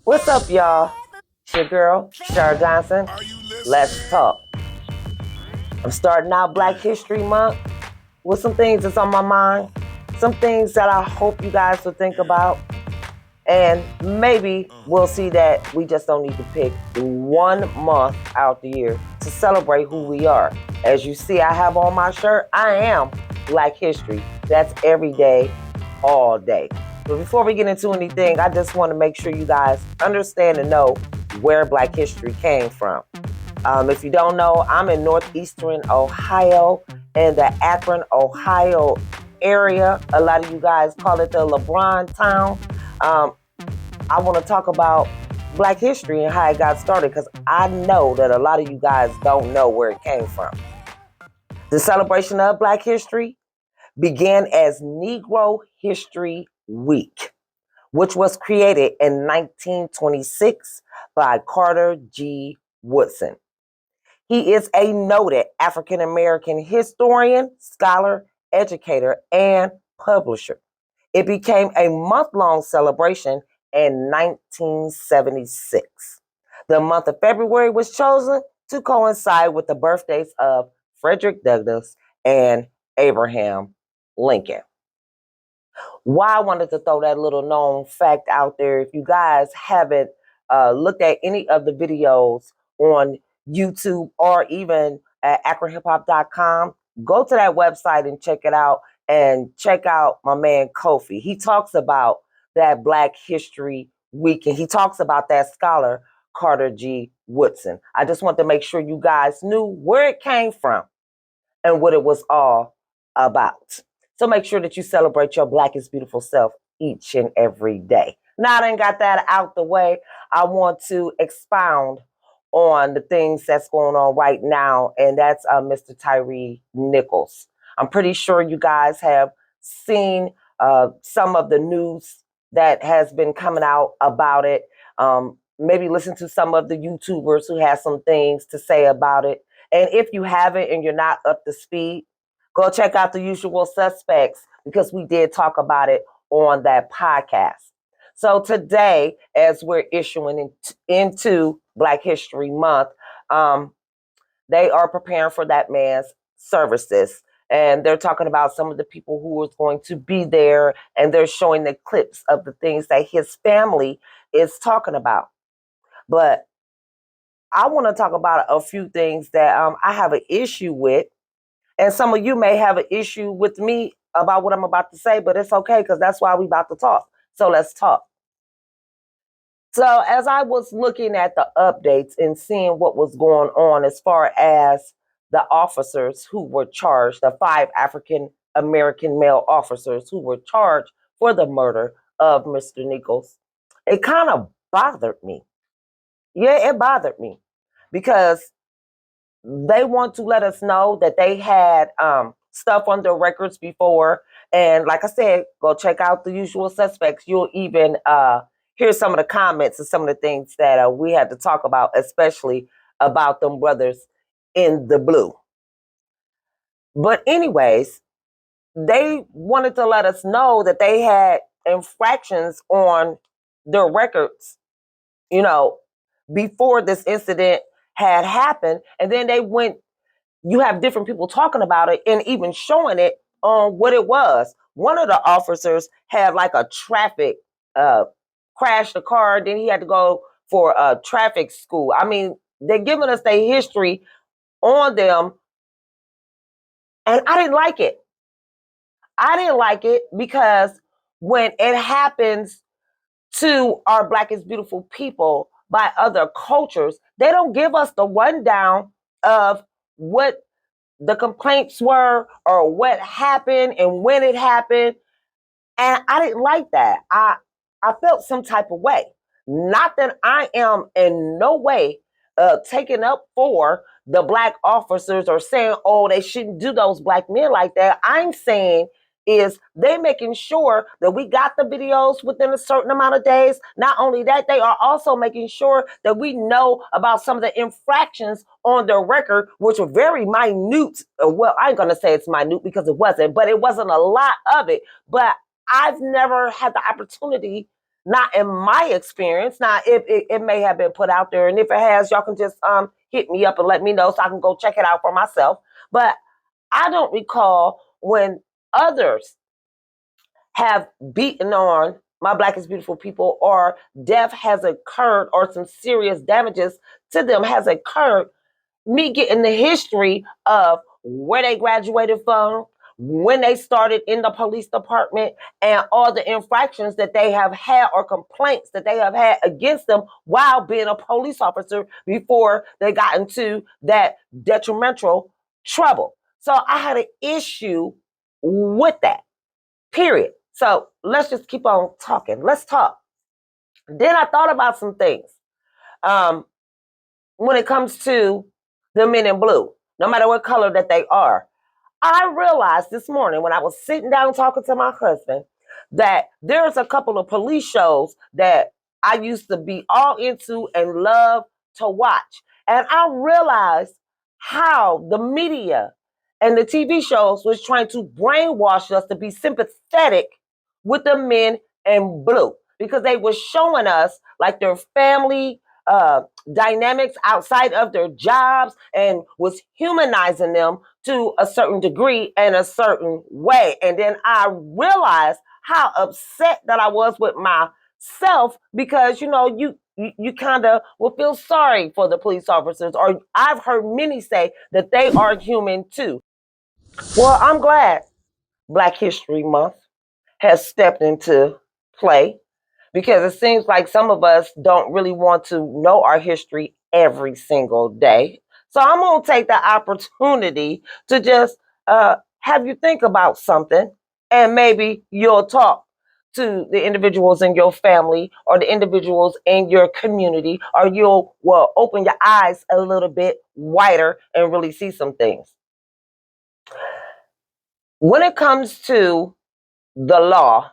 What's up, y'all? It's your girl, Char Johnson. Let's talk. I'm starting out Black History Month with some things that's on my mind, some things that I hope you guys will think about, and maybe we'll see that we just don't need to pick one month out the year to celebrate who we are. As you see, I have on my shirt, I am Black History. That's every day, all day. But before we get into anything, I just want to make sure you guys understand and know where Black history came from. If you don't know, I'm in northeastern Ohio, in the Akron, Ohio area. A lot of you guys call it the LeBron town. Um, I want to talk about Black history and how it got started because I know that a lot of you guys don't know where it came from. The celebration of Black history began as Negro History Week, which was created in 1926 by Carter G. Woodson. He is a noted African American historian, scholar, educator, and publisher. It became a month-long celebration in 1976. The month of February was chosen to coincide with the birthdays of Frederick Douglass and Abraham Lincoln. Why I wanted to throw that little known fact out there, if you guys haven't looked at any of the videos on YouTube or even at akronhiphop.com, go to that website and check it out, and check out my man Kofi. He talks about that Black History Week, and he talks about that scholar Carter G. Woodson. I just want to make sure you guys knew where it came from and what it was all about. So make sure that you celebrate your Black is beautiful self each and every day. Now I done got that out the way, I want to expound on the things that's going on right now, and that's Mr. Tyre Nichols. I'm pretty sure you guys have seen some of the news that has been coming out about it. Maybe listen to some of the YouTubers who have some things to say about it. And if you haven't and you're not up to speed, go check out the usual suspects because we did talk about it on that podcast. So today, as we're issuing into Black History Month, they are preparing for that man's services. And they're talking about some of the people who are going to be there, and they're showing the clips of the things that his family is talking about. But I want to talk about a few things that I have an issue with. And some of you may have an issue with me about what I'm about to say, but it's okay because that's why we about to talk. So let's talk. So as I was looking at the updates and seeing what was going on as far as the officers who were charged, the 5 African American male officers who were charged for the murder of Mr. Nichols, it kind of bothered me. Yeah, it bothered me because they want to let us know that they had stuff on their records before. And like I said, go check out the usual suspects. You'll even hear some of the comments and some of the things that we had to talk about, especially about them brothers in the blue. But anyways, they wanted to let us know that they had infractions on their records, you know, before this incident had happened. And then they went, you have different people talking about it and even showing it on what it was. One of the officers had like a traffic, crashed a car, then he had to go for a traffic school. I mean, they're giving us their history on them, and I didn't like it. I didn't like it because when it happens to our Black is beautiful people by other cultures, they don't give us the rundown of what the complaints were or what happened and when it happened. And I didn't like that. I felt some type of way. Not that I am in no way taking up for the Black officers or saying, oh, they shouldn't do those Black men like that. I'm saying is they making sure that we got the videos within a certain amount of days. Not only that, they are also making sure that we know about some of the infractions on their record, which were very minute. Well, I ain't going to say it's minute because it wasn't, but it wasn't a lot of it. But I've never had the opportunity Not in my experience. Now, if it may have been put out there, and if it has, y'all can just hit me up and let me know so I can go check it out for myself. But I don't recall when others have beaten on my Black is Beautiful people, or death has occurred, or some serious damages to them has occurred, me getting the history of where they graduated from, when they started in the police department, and all the infractions that they have had or complaints that they have had against them while being a police officer before they got into that detrimental trouble. So I had an issue with that, period. So let's just keep on talking. Let's talk. Then I thought about some things. When it comes to the men in blue, no matter what color that they are. I realized this morning when I was sitting down talking to my husband that there's a couple of police shows that I used to be all into and love to watch. And I realized how the media and the TV shows was trying to brainwash us to be sympathetic with the men in blue, because they were showing us like their family dynamics outside of their jobs, and was humanizing them to a certain degree and a certain way. And then I realized how upset that I was with myself, because you kind of will feel sorry for the police officers, or I've heard many say that they are human too. Well, I'm glad Black History Month has stepped into play, because it seems like some of us don't really want to know our history every single day. So I'm going to take the opportunity to just have you think about something, and maybe you'll talk to the individuals in your family or the individuals in your community, or you'll open your eyes a little bit wider and really see some things. When it comes to the law,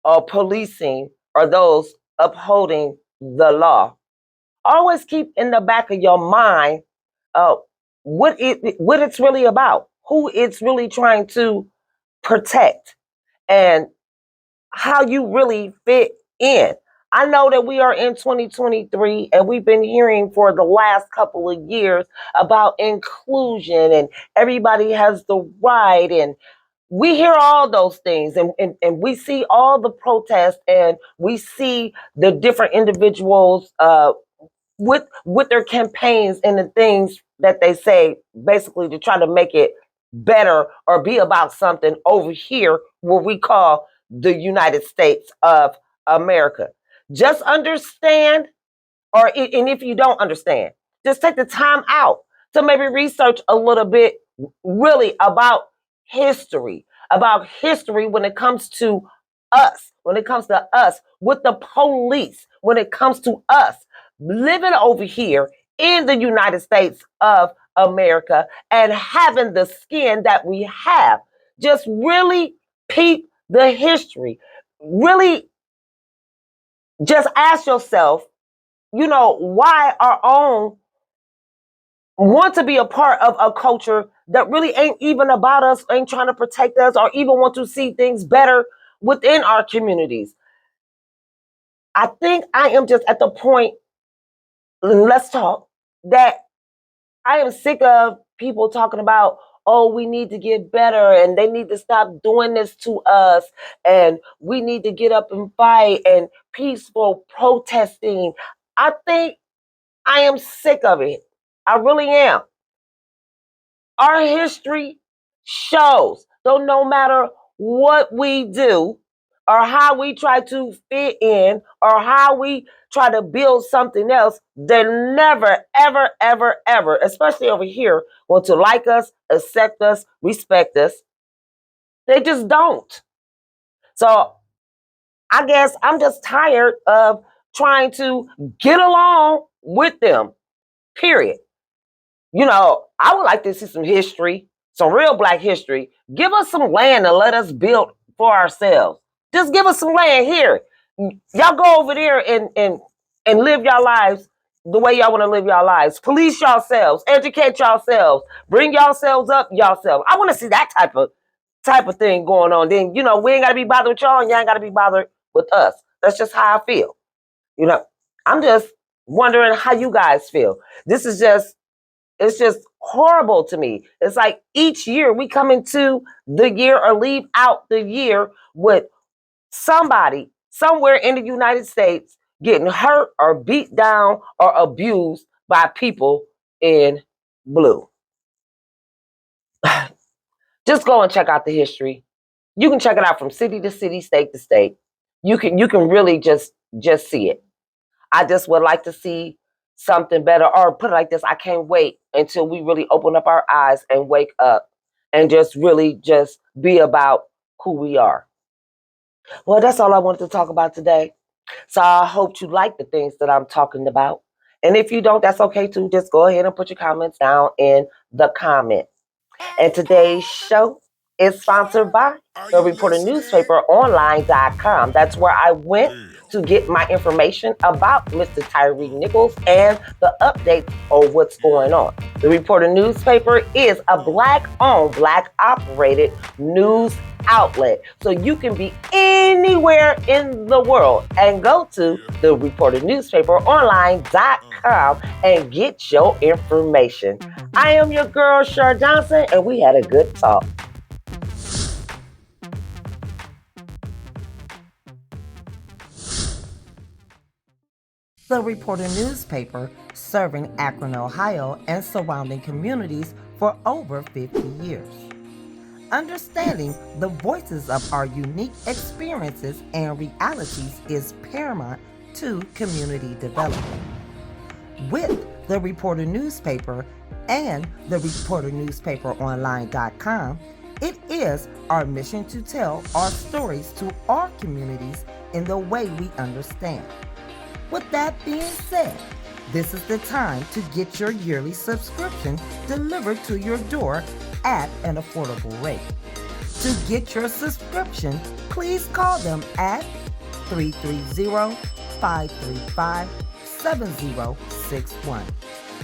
or policing, or those upholding the law, always keep in the back of your mind uh, what it's really about, who it's really trying to protect, and how you really fit in. I know that we are in 2023, and we've been hearing for the last couple of years about inclusion, and everybody has the right, and we hear all those things, and we see all the protests, and we see the different individuals with their campaigns and the things that they say, basically to try to make it better or be about something over here where we call the United States of America. Just understand, and if you don't understand, just take the time out to maybe research a little bit really about history when it comes to us with the police, when it comes to us living over here in the United States of America and having the skin that we have. Just really peep the history. Really just ask yourself, why our own want to be a part of a culture that really ain't even about us, ain't trying to protect us, or even want to see things better within our communities. I think I am just at the point, let's talk, that I am sick of people talking about, oh, we need to get better, and they need to stop doing this to us, and we need to get up and fight, and peaceful protesting. I think I am sick of it. I really am. Our history shows, though, no matter what we do, or how we try to fit in, or how we try to build something else, they never, ever, ever, ever, especially over here, want to like us, accept us, respect us. They just don't. So I guess I'm just tired of trying to get along with them, period. I would like to see some history, some real Black history. Give us some land and let us build for ourselves. Just give us some land here. Y'all go over there and live your lives the way y'all want to live your lives. Police yourselves, educate yourselves, bring yourselves up yourselves. I want to see that type of thing going on. Then we ain't gotta be bothered with y'all, and y'all ain't gotta be bothered with us. That's just how I feel. You know, I'm just wondering how you guys feel. This is just, it's just horrible to me. It's like each year we come into the year or leave out the year with somebody somewhere in the United States getting hurt or beat down or abused by people in blue. Just go and check out the history. You can check it out from city to city, state to state. You can really just see it. I just would like to see something better, or put it like this, I can't wait until we really open up our eyes and wake up and just really just be about who we are. Well, that's all I wanted to talk about today. So I hope you like the things that I'm talking about. And if you don't, that's okay too. Just go ahead and put your comments down in the comment. And today's show is sponsored by the reporternewspaperonline.com. That's where I went to get my information about Mr. Tyre Nichols and the updates on what's going on. The Reporter newspaper is a Black-owned, Black-operated news outlet. So you can be anywhere in the world and go to the reporternewspaperonline.com and get your information. I am your girl, Char Johnson, and we had a good talk. The Reporter newspaper, serving Akron, Ohio, and surrounding communities for over 50 years. Understanding the voices of our unique experiences and realities is paramount to community development. With the Reporter newspaper and the reporternewspaperonline.com, it is our mission to tell our stories to our communities in the way we understand. With that being said, this is the time to get your yearly subscription delivered to your door at an affordable rate. To get your subscription, please call them at 330-535-7061.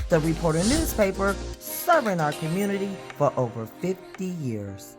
The Reporter newspaper, serving our community for over 50 years.